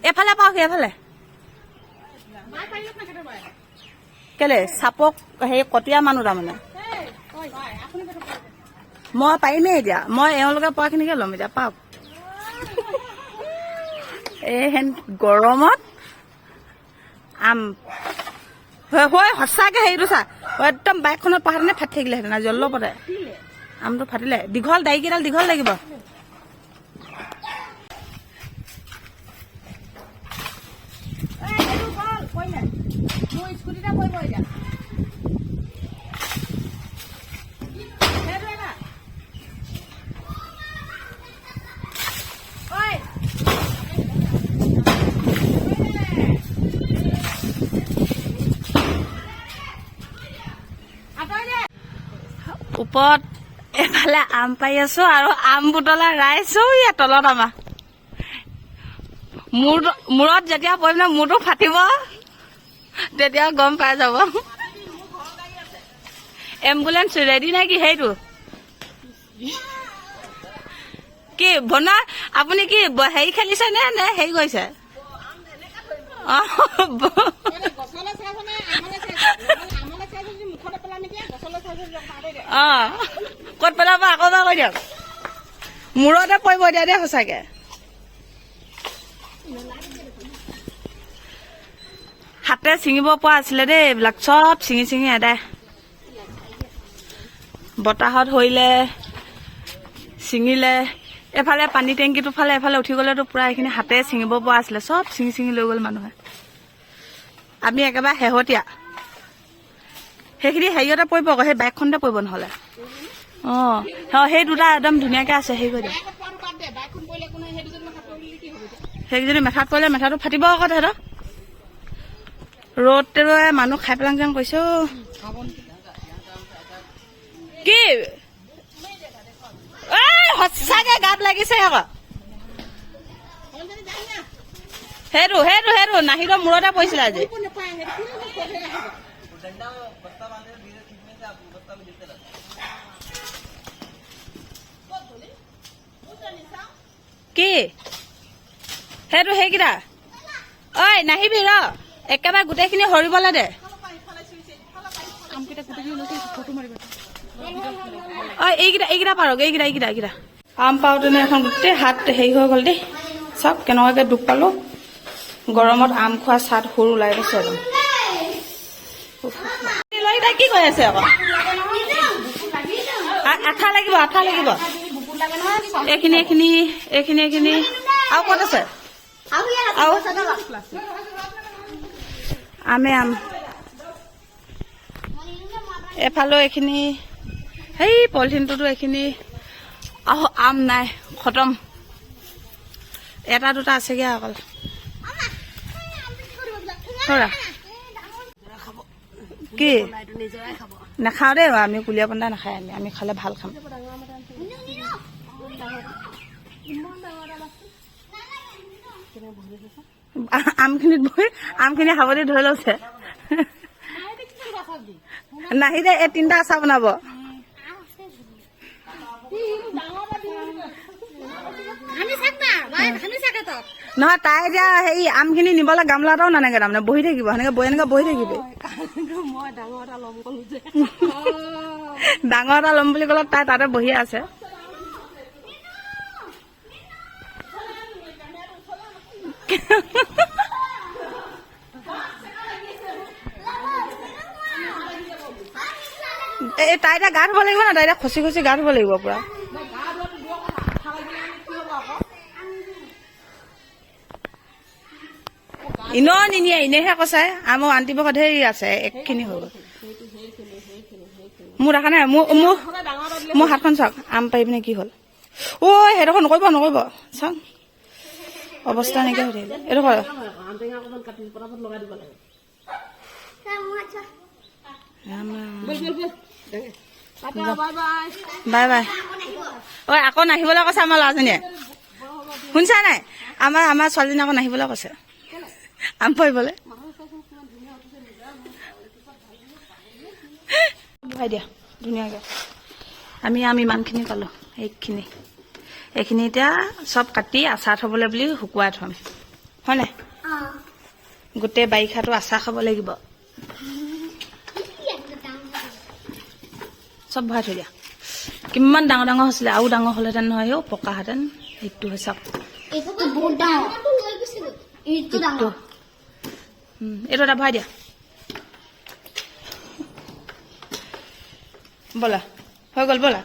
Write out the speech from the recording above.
এফালে পাওক এফালে কেলে চাপক সেই কটীয়া মানুহ তাৰমানে মই পাৰিমেই এতিয়া মই এওঁলোকে পোৱাখিনিকে ল'ম এতিয়া পাওক এই হেন গৰমত আম হয় সঁচাকে হেৰিটো চা একদম বাইকখনত পাহাৰনে ফাটি থাকিলেহেঁতেন আজি অলপতে আমটো ফাটিলে দীঘল দাইকেইডাল দীঘল লাগিব ওপৰত এফালে আম পাই আছো আৰু আম বুটলা ৰাইছো ইয়াত তলত আমাৰ মূৰত যেতিয়া পৰিম ন মূৰটো ফাটিব তেতিয়া গম পাই যাব এম্বুলেন্স ৰেডি নে কি সেইটো কি বনা আপুনি কি হেৰি খেলিছে নে নে হেৰি কৰিছে ক'ত পেলাব আকৌ এবাৰ কৈ দিয়ক মূৰতে পৰিব দিয়া দেই সঁচাকে হাতে ছিঙিব পৰা আছিলে দেই এইবিলাক চব ছিঙি ছিঙি এদাই বতাহত হৰিলে ছিঙিলে এফালে পানী টেংকিটো ফালে এফালে উঠি গ'লেতো পুৰা এইখিনি হাতে ছিঙিব পৰা আছিলে চব ছিঙি ছিঙি লৈ গ'ল মানুহে আমি একেবাৰে শেহতীয়া সেইখিনি হেৰিয়তে পৰিব আকৌ সেই বাইকখনতে পৰিব নহ'লে সেই দুটা একদম ধুনীয়াকে আছে হেৰি কৰি দিয়ক সেইকেইজনী মেথাত পৰিলে মেথাটো ফাটিব আকৌ তেহেঁতৰ ৰ'দটোৱে মানুহ খাই পেলাং যেন কৈছো কি সঁচাকে গাত লাগিছে আকৌ সেইটো সেইটো সেইটো নাহিদৰ মূৰতে পৰিছিলে আজি কি সেইটো সেইকেইটা ঐ নাহিবি ৰ একেবাৰে গোটেইখিনি সৰিবলৈ দে এইকেইটা পাৰক এইকেইটা আম পাওঁতেনে এখন গোটেই হাত হেৰি হৈ গ'ল দেই চাওক কেনেকুৱাকে দুখ পালো গৰমত আম খোৱা চাট সৰু ওলাই গৈছে একদম কি কৈ আছে আকৌ আঠা লাগিব এইখিনি আৰু ক'ত আছে আমে আম এফালেও এইখিনি সেই পলিথিনটোতো এইখিনি আম নাই খতম এটা দুটা আছেগে অকল কি নাখাওঁ দেই আমি কুলীয়া পন্দা নাখায় আমি খালে ভাল খাম আমখিনিত বহি আমখিনি হাবলি ধৰি লৈছে নাহি দে এই তিনিটা আচাৰ বনাব নহয় তাই এতিয়া হেৰি আমখিনি নিবলৈ গামলা এটাও নানেগে তাৰমানে বহি থাকিব এনেকে বহি থাকিব ডাঙৰ এটা ল'ম বুলি ক'লে তাই তাতে বহি আছে তাই এতিয়া গা ধুব লাগিব না তাই এতিয়া খচি খচি গা ধুব লাগিব পুৰা নিনিয়ে এনেহে কচাই আমাৰ আন্তিবৰ ধেৰ আছে একখিনি হৈ গ'ল মোৰ দেখা নাই মোৰ হাতখন চাওক আম পাৰি পিনে কি হ'ল সেইডোখৰ নকৰিব চাওক অৱস্থা নাইকিয়া হৈ থাকিলে এইডোখৰ বাই বাই আকৌ নাহিবলৈ কৈছে আমাৰ ল'ৰাজনীয়ে শুনিছা নাই আমাৰ ছোৱালীজনী আকৌ নাহিবলৈ কৈছে আম পাৰিবলৈ বহাই দিয়া ধুনীয়াকৈ আমি ইমানখিনি পালোঁ এইখিনি এতিয়া চব কাটি আচাৰ থ'বলৈ বুলি শুকুৱাই থ'ম হয় নাই গোটেই বাৰিষাটো আচাৰ খাব লাগিব চব ভৰাই থৈ দিয়া কিমান ডাঙৰ ডাঙৰ হৈছিলে আৰু ডাঙৰ হ'লহেঁতেন নহয় অ' পকাহেঁতেন এইটো হৈছে এইটো বহুত ডাঙৰ এইটো ডাঙৰ এইটো এটা ভৰাই দিয়া ব'লা হৈ গ'ল ব'লা